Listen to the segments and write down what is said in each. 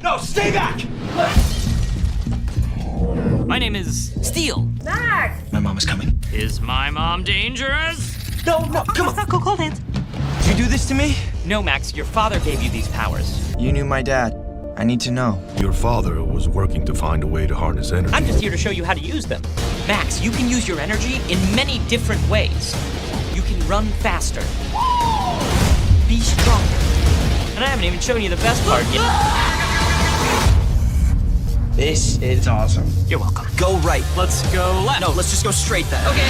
No, stay back! My name is Steel. Max! My mom is coming. Is my mom dangerous? No, come on. Go cold hands. Did you do this to me? No, Max, your father gave you these powers. You knew my dad. I need to know. Your father was working to find a way to harness energy. I'm just here to show you how to use them. Max, you can use your energy in many different ways. You can run faster. Be stronger. And I haven't even shown you the best part yet. This is awesome. You're welcome. Go right. Let's go left. No, let's just go straight then. Okay.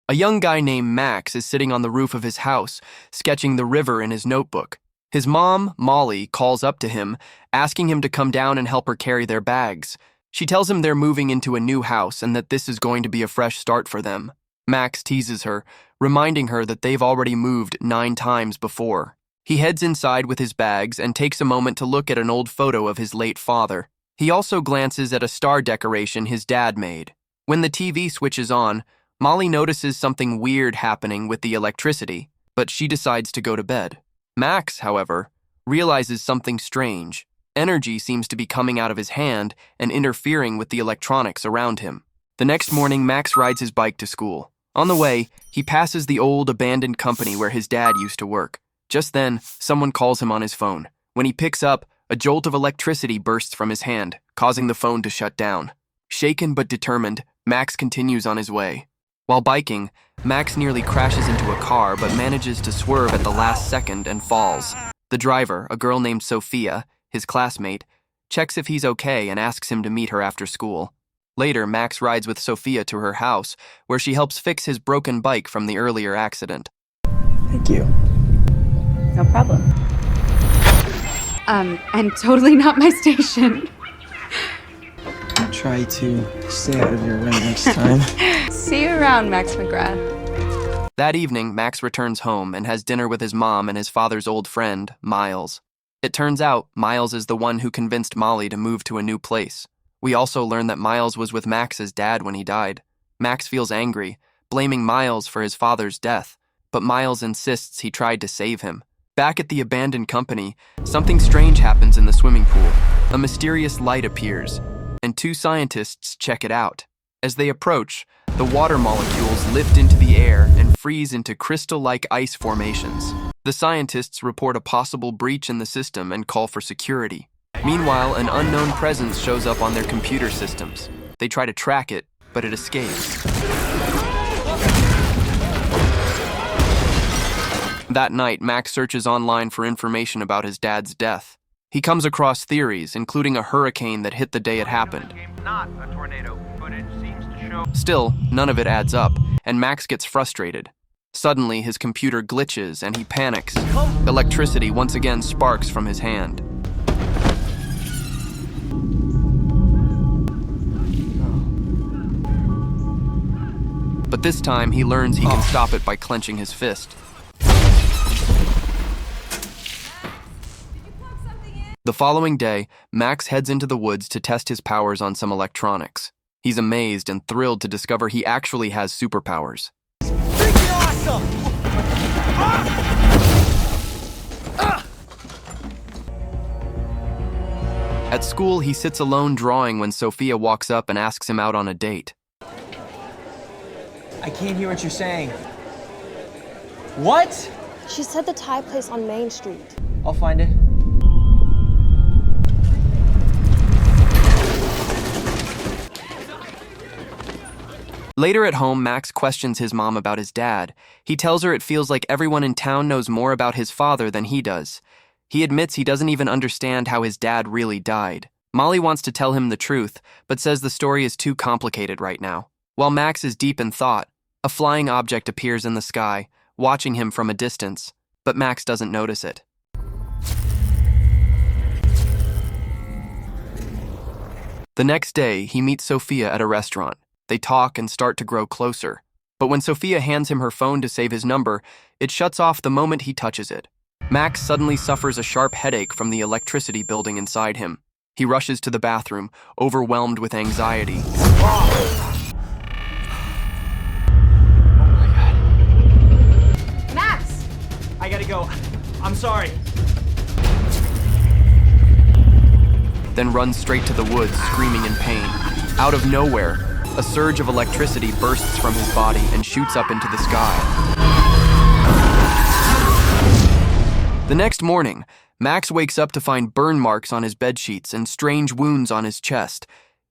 A young guy named Max is sitting on the roof of his house, sketching the river in his notebook. His mom, Molly, calls up to him, asking him to come down and help her carry their bags. She tells him they're moving into a new house and that this is going to be a fresh start for them. Max teases her, reminding her that they've already moved 9 times before. He heads inside with his bags and takes a moment to look at an old photo of his late father. He also glances at a star decoration his dad made. When the TV switches on, Molly notices something weird happening with the electricity, but she decides to go to bed. Max, however, realizes something strange. Energy seems to be coming out of his hand and interfering with the electronics around him. The next morning, Max rides his bike to school. On the way, he passes the old abandoned company where his dad used to work. Just then, someone calls him on his phone. When he picks up, a jolt of electricity bursts from his hand, causing the phone to shut down. Shaken but determined, Max continues on his way. While biking, Max nearly crashes into a car but manages to swerve at the last second and falls. The driver, a girl named Sophia, his classmate, checks if he's okay and asks him to meet her after school. Later, Max rides with Sophia to her house, where she helps fix his broken bike from the earlier accident. Thank you. No problem. And totally not my station. I'll try to stay out of your way next time. See you around, Max McGrath. That evening, Max returns home and has dinner with his mom and his father's old friend, Miles. It turns out Miles is the one who convinced Molly to move to a new place. We also learn that Miles was with Max's dad when he died. Max feels angry, blaming Miles for his father's death, but Miles insists he tried to save him. Back at the abandoned company, something strange happens in the swimming pool. A mysterious light appears, and 2 scientists check it out. As they approach, the water molecules lift into the air and freeze into crystal-like ice formations. The scientists report a possible breach in the system and call for security. Meanwhile, an unknown presence shows up on their computer systems. They try to track it, but it escapes. That night, Max searches online for information about his dad's death. He comes across theories, including a hurricane that hit the day it happened. Still, none of it adds up, and Max gets frustrated. Suddenly, his computer glitches and he panics. Electricity once again sparks from his hand. But this time, he learns he can stop it by clenching his fist. The following day, Max heads into the woods to test his powers on some electronics. He's amazed and thrilled to discover he actually has superpowers. Freaking awesome! At school, he sits alone drawing when Sophia walks up and asks him out on a date. I can't hear what you're saying. What? She said the Thai place on Main Street. I'll find it. Later at home, Max questions his mom about his dad. He tells her it feels like everyone in town knows more about his father than he does. He admits he doesn't even understand how his dad really died. Molly wants to tell him the truth, but says the story is too complicated right now. While Max is deep in thought, a flying object appears in the sky, watching him from a distance, but Max doesn't notice it. The next day, he meets Sophia at a restaurant. They talk and start to grow closer. But when Sophia hands him her phone to save his number, it shuts off the moment he touches it. Max suddenly suffers a sharp headache from the electricity building inside him. He rushes to the bathroom, overwhelmed with anxiety. Max! I gotta go. I'm sorry. Then runs straight to the woods, screaming in pain. Out of nowhere, a surge of electricity bursts from his body and shoots up into the sky. The next morning, Max wakes up to find burn marks on his bedsheets and strange wounds on his chest.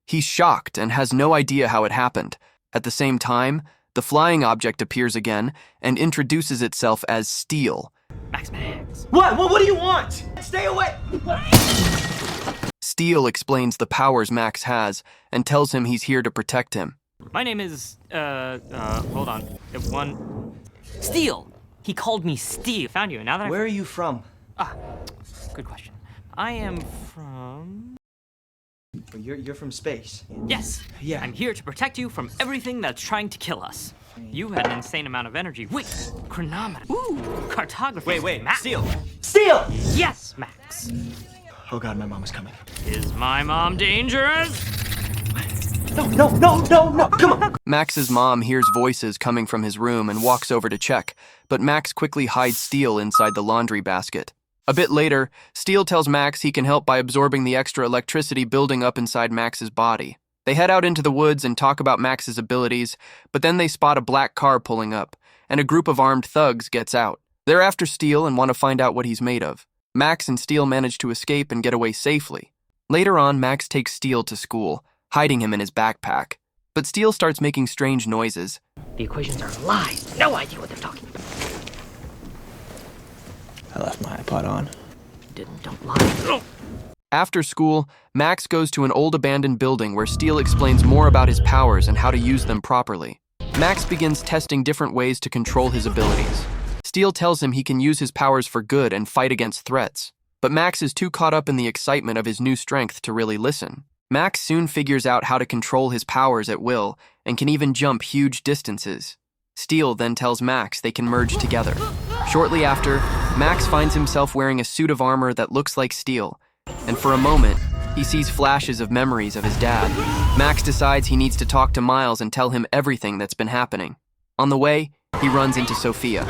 He's shocked and has no idea how it happened. At the same time, the flying object appears again and introduces itself as Steel. Max. What do you want? Stay away! Steel explains the powers Max has and tells him he's here to protect him. My name is, hold on. Steel. He called me Steve. Found you. Now that Where are you from? Good question. I am from... You're from space. Yes. Yeah. I'm here to protect you from everything that's trying to kill us. You had an insane amount of energy. Wait, chronometer. Ooh, cartography. Wait, Max. Steel! Yes, Max. Oh God, my mom is coming. Is my mom dangerous? No, come on! Max's mom hears voices coming from his room and walks over to check, but Max quickly hides Steel inside the laundry basket. A bit later, Steel tells Max he can help by absorbing the extra electricity building up inside Max's body. They head out into the woods and talk about Max's abilities, but then they spot a black car pulling up, and a group of armed thugs gets out. They're after Steel and want to find out what he's made of. Max and Steel manage to escape and get away safely. Later on, Max takes Steel to school, hiding him in his backpack. But Steel starts making strange noises. The equations are lies. No idea what they're talking about. I left my iPod on. Don't lie. After school, Max goes to an old abandoned building where Steel explains more about his powers and how to use them properly. Max begins testing different ways to control his abilities. Steel tells him he can use his powers for good and fight against threats. But Max is too caught up in the excitement of his new strength to really listen. Max soon figures out how to control his powers at will and can even jump huge distances. Steel then tells Max they can merge together. Shortly after, Max finds himself wearing a suit of armor that looks like Steel, and for a moment, he sees flashes of memories of his dad. Max decides he needs to talk to Miles and tell him everything that's been happening. On the way, he runs into Sophia.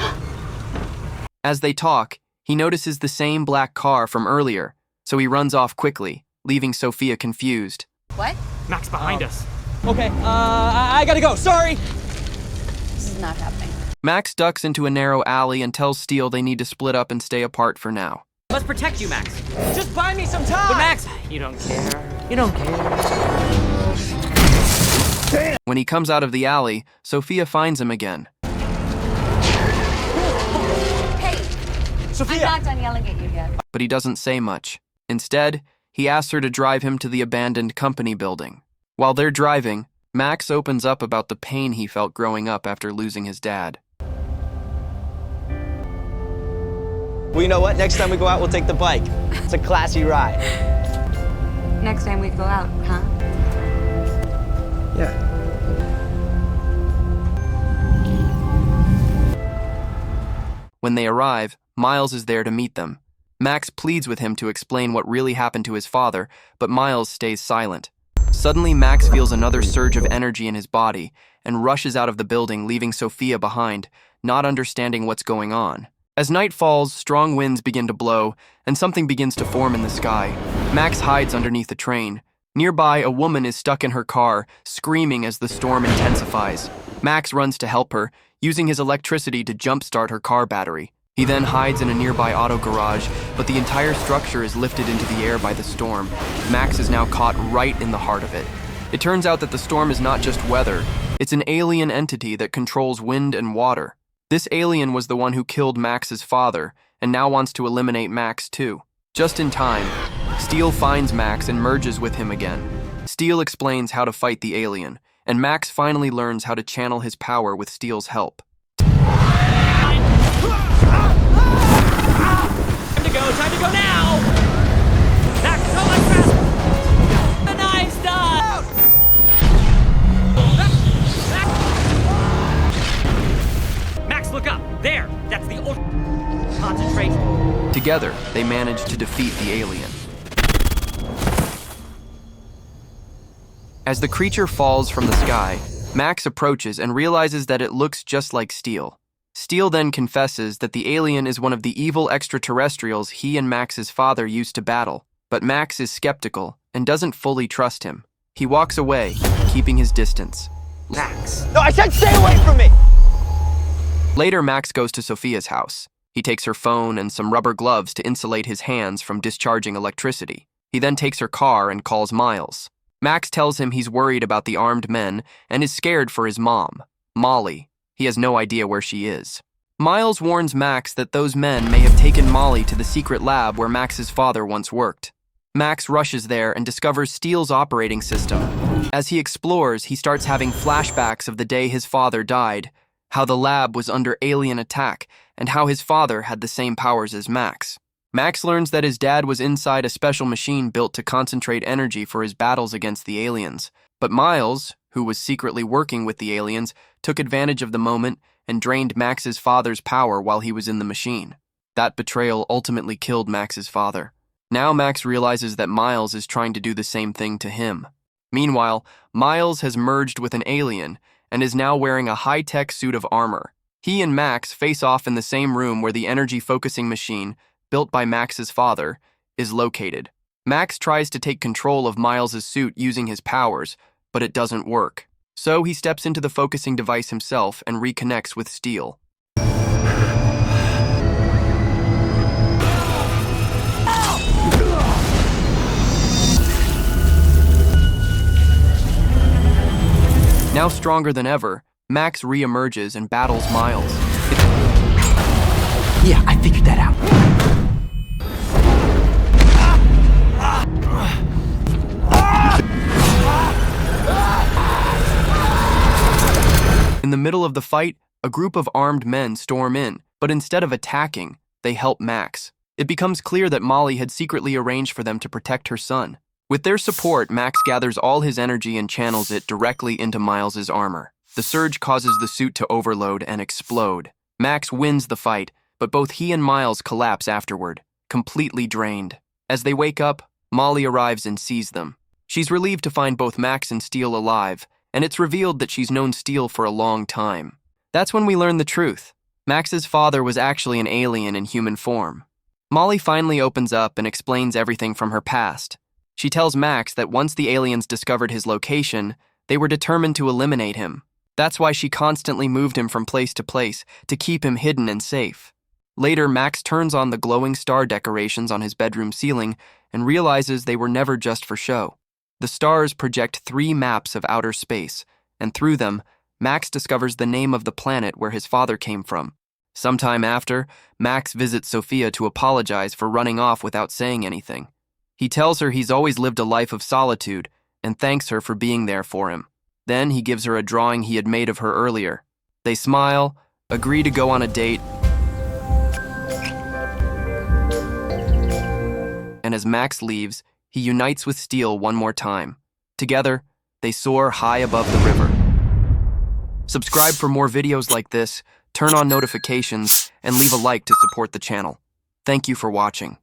As they talk, he notices the same black car from earlier, so he runs off quickly, leaving Sophia confused. What? Max, behind us. Okay, I gotta go, sorry! This is not happening. Max ducks into a narrow alley and tells Steel they need to split up and stay apart for now. Let's protect you, Max. Just buy me some time! But Max, you don't care. You don't care. When he comes out of the alley, Sophia finds him again. Hey, Sophia! I'm not done yelling at you yet. But he doesn't say much. Instead, he asks her to drive him to the abandoned company building. While they're driving, Max opens up about the pain he felt growing up after losing his dad. Well, you know what? Next time we go out, we'll take the bike. It's a classy ride. Next time we go out, huh? Yeah. When they arrive, Miles is there to meet them. Max pleads with him to explain what really happened to his father, but Miles stays silent. Suddenly, Max feels another surge of energy in his body and rushes out of the building, leaving Sophia behind, not understanding what's going on. As night falls, strong winds begin to blow, and something begins to form in the sky. Max hides underneath the train. Nearby, a woman is stuck in her car, screaming as the storm intensifies. Max runs to help her, using his electricity to jumpstart her car battery. He then hides in a nearby auto garage, but the entire structure is lifted into the air by the storm. Max is now caught right in the heart of it. It turns out that the storm is not just weather, it's an alien entity that controls wind and water. This alien was the one who killed Max's father, and now wants to eliminate Max too. Just in time, Steel finds Max and merges with him again. Steel explains how to fight the alien, and Max finally learns how to channel his power with Steel's help. Time to go now! Max, so much faster! The knife's done! Max, look up! There! That's the old... Concentrate. Together, they manage to defeat the alien. As the creature falls from the sky, Max approaches and realizes that it looks just like Steel. Steel then confesses that the alien is one of the evil extraterrestrials he and Max's father used to battle, but Max is skeptical and doesn't fully trust him. He walks away, keeping his distance. Max. No, I said stay away from me! Later, Max goes to Sophia's house. He takes her phone and some rubber gloves to insulate his hands from discharging electricity. He then takes her car and calls Miles. Max tells him he's worried about the armed men and is scared for his mom, Molly. He has no idea where she is. Miles warns Max that those men may have taken Molly to the secret lab where Max's father once worked. Max rushes there and discovers Steele's operating system. As he explores, he starts having flashbacks of the day his father died, how the lab was under alien attack, and how his father had the same powers as Max. Max learns that his dad was inside a special machine built to concentrate energy for his battles against the aliens. But Miles, who was secretly working with the aliens, took advantage of the moment and drained Max's father's power while he was in the machine. That betrayal ultimately killed Max's father. Now Max realizes that Miles is trying to do the same thing to him. Meanwhile, Miles has merged with an alien and is now wearing a high-tech suit of armor. He and Max face off in the same room where the energy-focusing machine, built by Max's father, is located. Max tries to take control of Miles's suit using his powers, but it doesn't work. So he steps into the focusing device himself and reconnects with Steel. Now stronger than ever, Max re-emerges and battles Miles. Yeah, I figured that out. In the middle of the fight, a group of armed men storm in, but instead of attacking, they help Max. It becomes clear that Molly had secretly arranged for them to protect her son. With their support, Max gathers all his energy and channels it directly into Miles's armor. The surge causes the suit to overload and explode. Max wins the fight, but both he and Miles collapse afterward, completely drained. As they wake up, Molly arrives and sees them. She's relieved to find both Max and Steel alive, and it's revealed that she's known Steel for a long time. That's when we learn the truth. Max's father was actually an alien in human form. Molly finally opens up and explains everything from her past. She tells Max that once the aliens discovered his location, they were determined to eliminate him. That's why she constantly moved him from place to place to keep him hidden and safe. Later, Max turns on the glowing star decorations on his bedroom ceiling and realizes they were never just for show. The stars project 3 maps of outer space, and through them, Max discovers the name of the planet where his father came from. Sometime after, Max visits Sophia to apologize for running off without saying anything. He tells her he's always lived a life of solitude and thanks her for being there for him. Then he gives her a drawing he had made of her earlier. They smile, agree to go on a date, and as Max leaves, he unites with Steel one more time. Together, they soar high above the river. Subscribe for more videos like this, turn on notifications, and leave a like to support the channel. Thank you for watching.